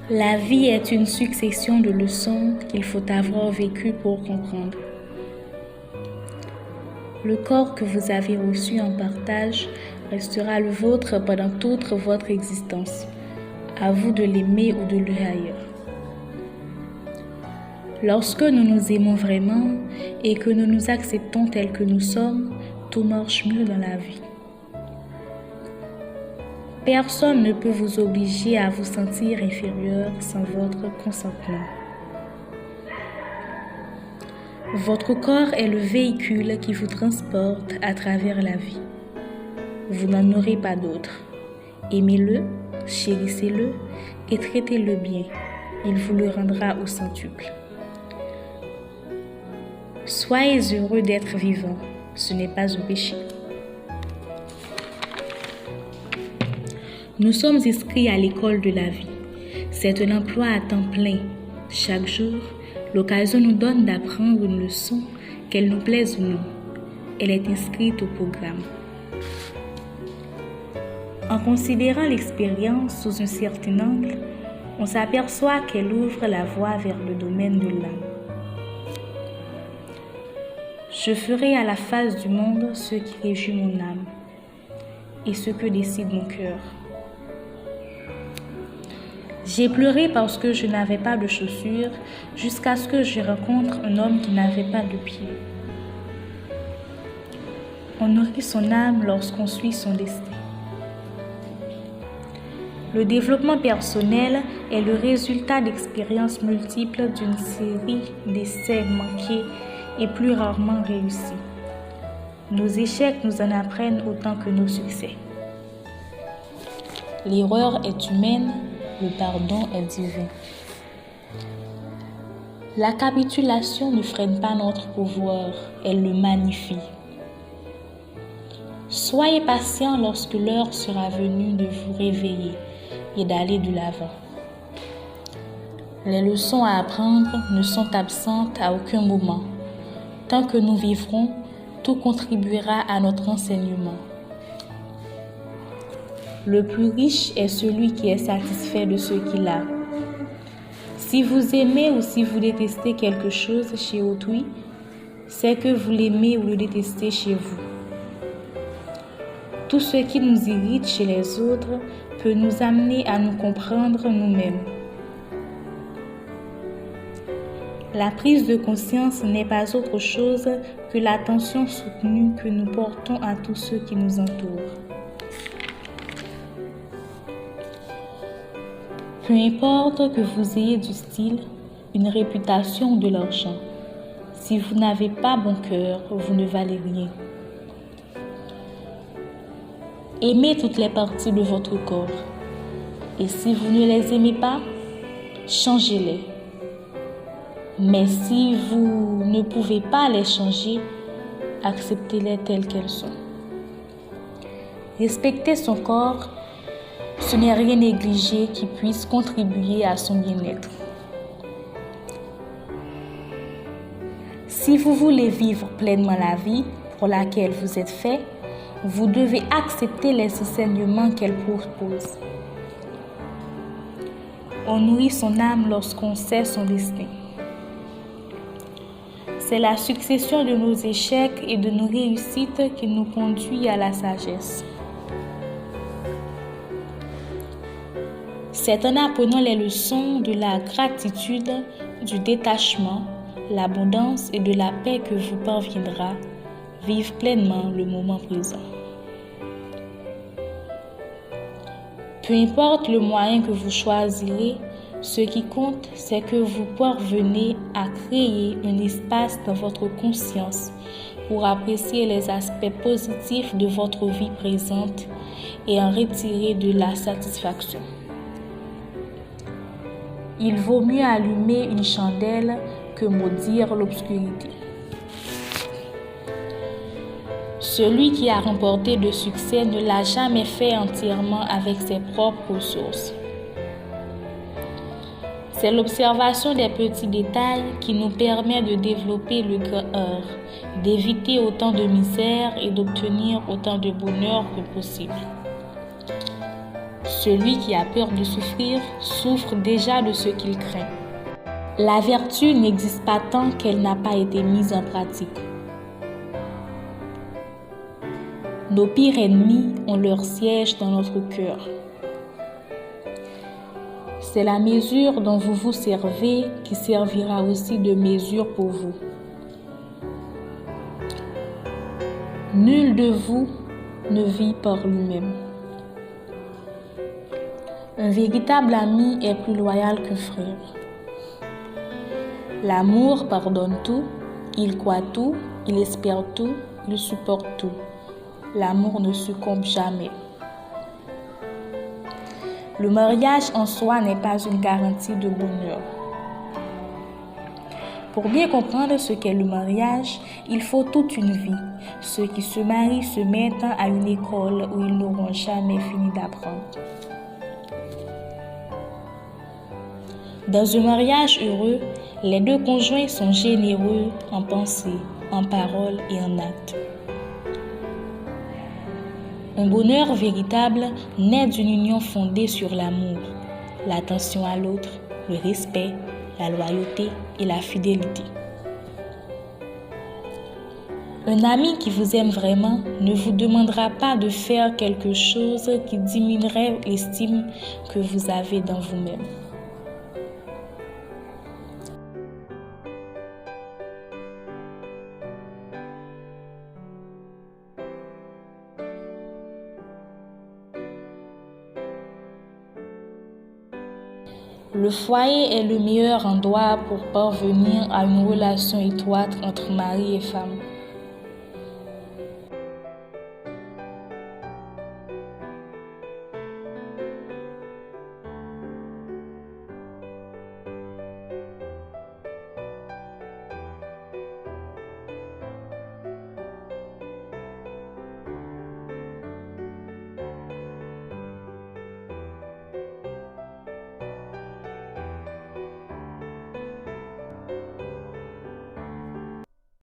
La vie est une succession de leçons qu'il faut avoir vécues pour comprendre. Le corps que vous avez reçu en partage restera le vôtre pendant toute votre existence. À vous de l'aimer ou de le haïr. Lorsque nous nous aimons vraiment et que nous nous acceptons tels que nous sommes, tout marche mieux dans la vie. Personne ne peut vous obliger à vous sentir inférieur sans votre consentement. Votre corps est le véhicule qui vous transporte à travers la vie. Vous n'en aurez pas d'autre. Aimez-le, chérissez-le et traitez-le bien. Il vous le rendra au centuple. Soyez heureux d'être vivant. Ce n'est pas un péché. Nous sommes inscrits à l'école de la vie. C'est un emploi à temps plein. Chaque jour, l'occasion nous donne d'apprendre une leçon, qu'elle nous plaise ou non. Elle est inscrite au programme. En considérant l'expérience sous un certain angle, on s'aperçoit qu'elle ouvre la voie vers le domaine de l'âme. Je ferai à la face du monde ce qui réjouit mon âme et ce que décide mon cœur. J'ai pleuré parce que je n'avais pas de chaussures jusqu'à ce que je rencontre un homme qui n'avait pas de pieds. On nourrit son âme lorsqu'on suit son destin. Le développement personnel est le résultat d'expériences multiples d'une série d'essais manqués et plus rarement réussis. Nos échecs nous en apprennent autant que nos succès. L'erreur est humaine, le pardon est divin. La capitulation ne freine pas notre pouvoir, elle le magnifie. Soyez patient lorsque l'heure sera venue de vous réveiller et d'aller de l'avant. Les leçons à apprendre ne sont absentes à aucun moment. Tant que nous vivrons, tout contribuera à notre enseignement. Le plus riche est celui qui est satisfait de ce qu'il a. Si vous aimez ou si vous détestez quelque chose chez autrui, c'est que vous l'aimez ou le détestez chez vous. Tout ce qui nous irrite chez les autres peut nous amener à nous comprendre nous-mêmes. La prise de conscience n'est pas autre chose que l'attention soutenue que nous portons à tous ceux qui nous entourent. Peu importe que vous ayez du style, une réputation ou de l'argent, si vous n'avez pas bon cœur, vous ne valez rien. Aimez toutes les parties de votre corps. Et si vous ne les aimez pas, changez-les. Mais si vous ne pouvez pas les changer, acceptez-les telles qu'elles sont. Respecter son corps, ce n'est rien négliger qui puisse contribuer à son bien-être. Si vous voulez vivre pleinement la vie pour laquelle vous êtes fait, vous devez accepter les enseignements qu'elle propose. On nourrit son âme lorsqu'on sait son destin. C'est la succession de nos échecs et de nos réussites qui nous conduit à la sagesse. C'est en apprenant les leçons de la gratitude, du détachement, l'abondance et de la paix que vous parviendra à vivre pleinement le moment présent. Peu importe le moyen que vous choisirez, ce qui compte, c'est que vous parvenez à créer un espace dans votre conscience pour apprécier les aspects positifs de votre vie présente et en retirer de la satisfaction. Il vaut mieux allumer une chandelle que maudire l'obscurité. Celui qui a remporté de succès ne l'a jamais fait entièrement avec ses propres ressources. C'est l'observation des petits détails qui nous permet de développer le cœur, d'éviter autant de misère et d'obtenir autant de bonheur que possible. Celui qui a peur de souffrir souffre déjà de ce qu'il craint. La vertu n'existe pas tant qu'elle n'a pas été mise en pratique. Nos pires ennemis ont leur siège dans notre cœur. C'est la mesure dont vous vous servez qui servira aussi de mesure pour vous. Nul de vous ne vit par lui-même. Un véritable ami est plus loyal qu'un frère. L'amour pardonne tout, il croit tout, il espère tout, il supporte tout. L'amour ne succombe jamais. Le mariage en soi n'est pas une garantie de bonheur. Pour bien comprendre ce qu'est le mariage, il faut toute une vie. Ceux qui se marient se mettent à une école où ils n'auront jamais fini d'apprendre. Dans un mariage heureux, les deux conjoints sont généreux en pensée, en parole et en acte. Un bonheur véritable naît d'une union fondée sur l'amour, l'attention à l'autre, le respect, la loyauté et la fidélité. Un ami qui vous aime vraiment ne vous demandera pas de faire quelque chose qui diminuerait l'estime que vous avez dans vous-même. Le foyer est le meilleur endroit pour parvenir à une relation étroite entre mari et femme.